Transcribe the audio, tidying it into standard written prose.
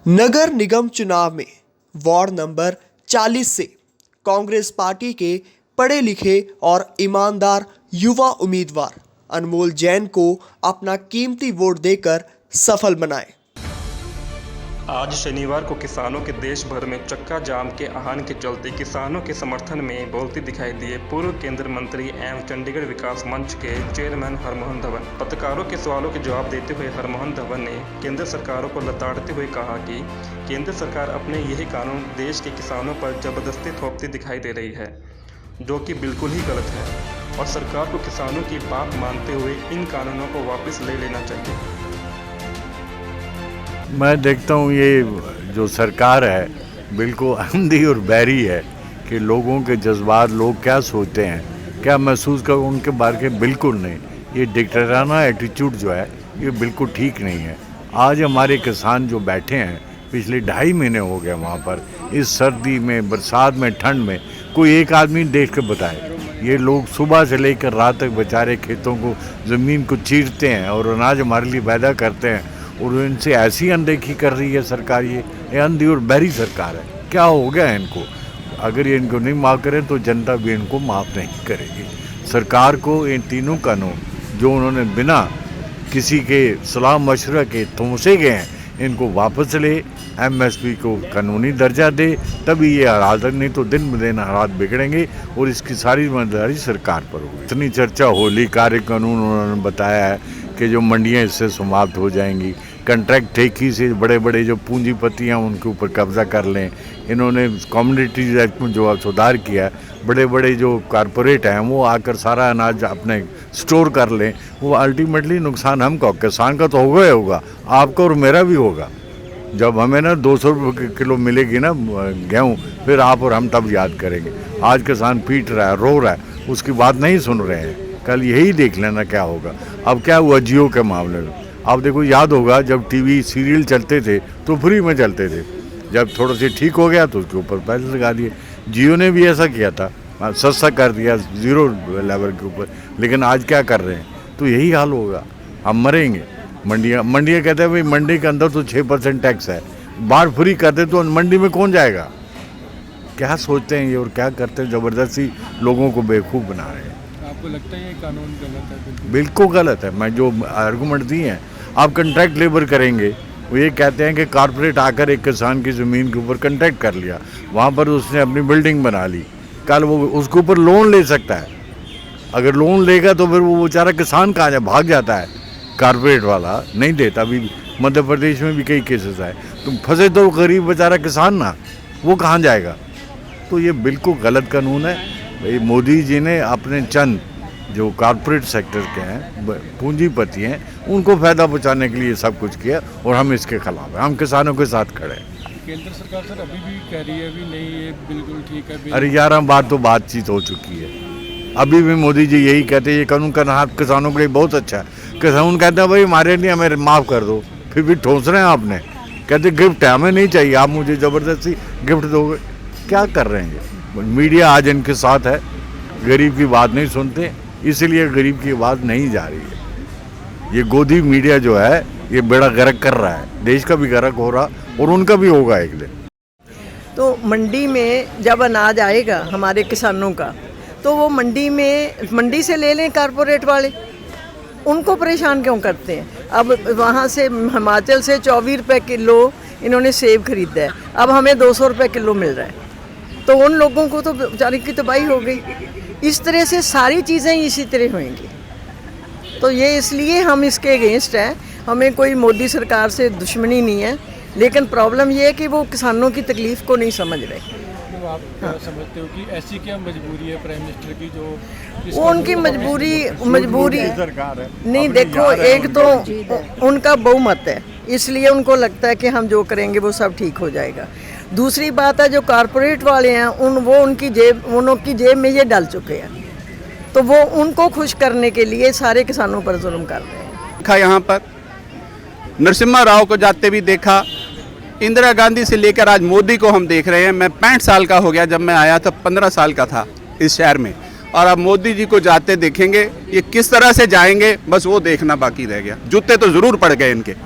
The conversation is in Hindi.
नगर निगम चुनाव में वार्ड नंबर 40 से कांग्रेस पार्टी के पढ़े लिखे और ईमानदार युवा उम्मीदवार अनमोल जैन को अपना कीमती वोट देकर सफल बनाएं। आज शनिवार को किसानों के देश भर में चक्का जाम के आह्वान के चलते किसानों के समर्थन में बोलते दिखाई दिए पूर्व केंद्रीय मंत्री एवं चंडीगढ़ विकास मंच के चेयरमैन हरमोहन धवन। पत्रकारों के सवालों के जवाब देते हुए हरमोहन धवन ने केंद्र सरकारों को लताड़ते हुए कहा कि केंद्र सरकार अपने यही कानून देश के किसानों पर जबरदस्ती थोपती दिखाई दे रही है, जो कि बिल्कुल ही गलत है और सरकार को किसानों की बात मानते हुए इन कानूनों को वापस ले लेना चाहिए। मैं देखता हूँ ये जो सरकार है बिल्कुल अंधी और बहरी है कि लोगों के जज्बात, लोग क्या सोचते हैं, क्या महसूस कर उनके बारे में बिल्कुल नहीं। ये डिक्टेटराना एटीट्यूड जो है ये बिल्कुल ठीक नहीं है। आज हमारे किसान जो बैठे हैं पिछले 2.5 महीने हो गए वहाँ पर, इस सर्दी में, बरसात में, ठंड में, कोई एक आदमी देख के बताए। ये लोग सुबह से लेकर रात तक बेचारे खेतों को, ज़मीन को चीरते हैं और अनाज हमारे लिए पैदा करते हैं और इनसे ऐसी अनदेखी कर रही है सरकार। ये अंधी और बहरी सरकार है। क्या हो गया है इनको? अगर ये इनको नहीं माफ़ करें तो जनता भी इनको माफ़ नहीं करेगी। सरकार को इन तीनों कानून जो उन्होंने बिना किसी के सलाह मशवरा के ठोंसे गए हैं, इनको वापस ले, एमएसपी को कानूनी दर्जा दे, तभी ये हालात, नहीं तो दिन ब दिन हालात बिगड़ेंगे और इसकी सारी जिम्मेदारी सरकार पर होगी। इतनी चर्चा होली कार्य कानून उन्होंने बताया है कि जो मंडियां इससे समाप्त हो जाएंगी, कंट्रैक्ट ठेकी से बड़े बड़े जो पूंजीपति हैं उनके ऊपर कब्जा कर लें। इन्होंने कम्युनिटीज एक्ट में जो सुधार किया, बड़े बड़े जो कारपोरेट हैं वो आकर सारा अनाज अपने स्टोर कर लें। वो अल्टीमेटली नुकसान हमको, किसान का तो होगा ही होगा, आपका और मेरा भी होगा। जब हमें ना 200 रुपये किलो मिलेगी ना गेहूँ, फिर आप और हम तब याद करेंगे। आज किसान पीट रहा है, रो रहा है, उसकी बात नहीं सुन रहे हैं। कल यही देख लेना क्या होगा। अब क्या हुआ जियो के मामले में, आप देखो, याद होगा जब टीवी सीरियल चलते थे तो फ्री में चलते थे, जब थोड़ा सा ठीक हो गया तो उसके ऊपर पैसे लगा दिए। जियो ने भी ऐसा किया था, सस्ता कर दिया 0 लेवल के ऊपर। लेकिन आज क्या कर रहे हैं? तो यही हाल होगा, हम मरेंगे। मंडियाँ कहते हैं भाई मंडी के अंदर तो 6% टैक्स है, बाहर फ्री कर दे तो मंडी में कौन जाएगा? क्या सोचते हैं ये और क्या करते हैं? ज़बरदस्ती लोगों को बेवकूफ़ बना रहे हैं। आपको लगता है ये कानून गलत है? बिल्कुल गलत है। मैं जो आर्गूमेंट दिए हैं, आप कंट्रैक्ट लेबर करेंगे, वो ये कहते हैं कि कारपोरेट आकर एक किसान की ज़मीन के ऊपर कंट्रैक्ट कर लिया, वहाँ पर उसने अपनी बिल्डिंग बना ली, कल वो उसके ऊपर लोन ले सकता है। अगर लोन लेगा तो फिर वो बेचारा किसान कहाँ जाए? भाग जाता है, कारपोरेट वाला नहीं देता। अभी मध्य प्रदेश में भी कई केसेस आए, तो फंसे तो गरीब बेचारा किसान ना, वो कहाँ जाएगा? तो ये बिल्कुल गलत कानून है। भाई मोदी जी ने अपने चंद जो कॉर्पोरेट सेक्टर के हैं, पूंजीपति हैं, उनको फ़ायदा पहुंचाने के लिए सब कुछ किया और हम इसके खिलाफ हैं। हम किसानों के साथ खड़े हैं। केंद्र सरकार सर अभी भी कह रही है अभी नहीं, ये बिल्कुल ठीक है। अरे 11 बार तो बातचीत हो चुकी है, अभी भी मोदी जी यही कहते हैं ये कानून का हाथ किसानों के लिए बहुत अच्छा है। किसान कहते हैं भाई हमारे लिए हमें माफ़ कर दो, फिर भी ठोंस रहे हैं आपने। कहते गिफ्ट है, हमें नहीं चाहिए, आप मुझे ज़बरदस्ती गिफ्ट दोगे। क्या कर रहे हैं? मीडिया आज इनके साथ है, गरीब की बात नहीं सुनते, इसलिए गरीब की आवाज़ नहीं जा रही है। ये गोदी मीडिया जो है ये बेड़ा गर्क कर रहा है, देश का भी गर्क हो रहा और उनका भी होगा एक दिन। तो मंडी में जब अनाज आएगा हमारे किसानों का, तो वो मंडी से ले लें कारपोरेट वाले, उनको परेशान क्यों करते हैं? अब वहाँ से हिमाचल से 24 रुपये किलो इन्होंने सेब खरीदा है, अब हमें 200 रुपये किलो मिल रहा है, तो उन लोगों को तो बेचारे की तबाही हो गई। इस तरह से सारी चीज़ें इसी तरह होंगी। तो ये इसलिए हम इसके अगेंस्ट हैं। हमें कोई मोदी सरकार से दुश्मनी नहीं है, लेकिन प्रॉब्लम ये है कि वो किसानों की तकलीफ़ को नहीं समझ रहे। तो आप क्या समझते हो कि ऐसी क्या मजबूरी है प्राइम मिनिस्टर की जो वो उनकी मजबूरी सरकार है नहीं? देखो, एक तो उनका बहुमत है, इसलिए उनको लगता है कि हम जो करेंगे वो सब ठीक हो जाएगा। दूसरी बात है जो कारपोरेट वाले हैं उनकी जेब में ये डाल चुके हैं, तो वो उनको खुश करने के लिए सारे किसानों पर जुल्म कर रहे हैं। देखा यहाँ पर नरसिम्हा राव को जाते भी देखा, इंदिरा गांधी से लेकर आज मोदी को हम देख रहे हैं। मैं 65 साल का हो गया, जब मैं आया था 15 साल का था इस शहर में, और अब मोदी जी को जाते देखेंगे। ये किस तरह से जाएंगे बस वो देखना बाकी रह गया। जूते तो ज़रूर पड़ गए इनके।